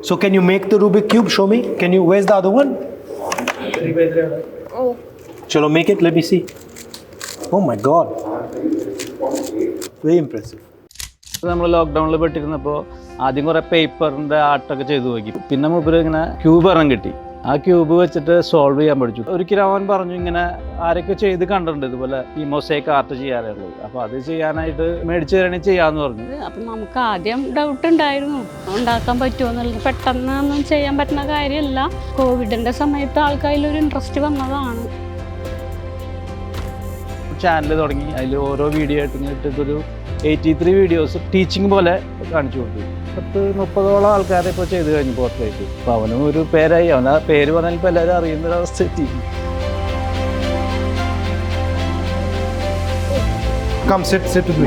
So can you make the Rubik cube? Show me. Can you? Where's the other one? Oh. Chalo, make it. Let me see. Oh my God. Very impressive. നമ്മൾ ലോക്ക്ഡൗണിൽ പെട്ടിരുന്നപ്പോൾ ആദ്യം കുറേ പേപ്പറിൻ്റെ ആർട്ടൊക്കെ ചെയ്തു നോക്കി. പിന്നെ മുമ്പ് ഇങ്ങനെ ക്യൂബ് ഒരെണ്ണം കിട്ടി. ആ ക്യൂബ് വെച്ചിട്ട് സോൾവ് ചെയ്യാൻ പഠിച്ചു. ഒരിക്കലും അവൻ പറഞ്ഞു ഇങ്ങനെ ആരൊക്കെ ചെയ്ത് കണ്ടിട്ടുണ്ട് ഇതുപോലെ ഈ മൊസൈക്ക് ആർട്ട് ചെയ്യാനുള്ളത്. അപ്പോൾ അത് ചെയ്യാനായിട്ട് മേടിച്ച് തരണമെങ്കിൽ ചെയ്യാമെന്ന് പറഞ്ഞു. അപ്പം നമുക്ക് ആദ്യം ഡൗട്ട് ഉണ്ടായിരുന്നു ഉണ്ടാക്കാൻ പറ്റുമോ എന്നുള്ളത്. പെട്ടെന്നൊന്നും ചെയ്യാൻ പറ്റുന്ന കാര്യമല്ല. കോവിഡിൻ്റെ സമയത്ത് ആൾക്കാരിലൊരു ഇൻട്രസ്റ്റ് വന്നതാണ്. ചാനൽ തുടങ്ങി. അതിൽ ഓരോ വീഡിയോ ആയിട്ട് ഇതൊരു 83 വീഡിയോസ് ടീച്ചിങ് പോലെ കാണിച്ചു കൊടുത്തു. 30-30ഓളം ആൾക്കാരെ ഇപ്പോൾ ചെയ്ത് കഴിഞ്ഞു പോർട്രേറ്റ്. അപ്പോൾ അവനും ഒരു പേരായി. അവൻ ആ പേര് പറഞ്ഞാൽ ഇപ്പോൾ എല്ലാവരും അറിയുന്നൊരവസ്ഥ എത്തി. Come sit with me.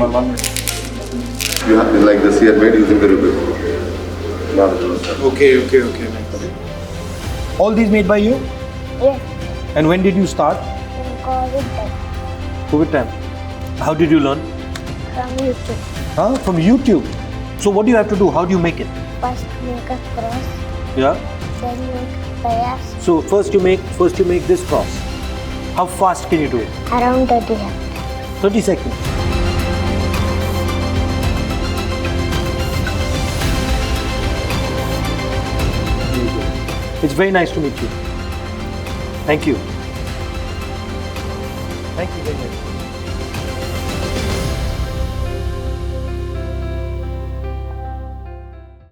You have to like this here made using the Rubik. Okay. All these made by you? Yes. And when did you start? COVID time. COVID time. How did you learn? From YouTube. From YouTube. So what do you have to do? How do you make it? First make a cross, Yeah. then make prayers. So first you make this cross. How fast can you do it? Around 30 seconds. 30 seconds. It's very nice to meet you. Thank you. Thank you very much.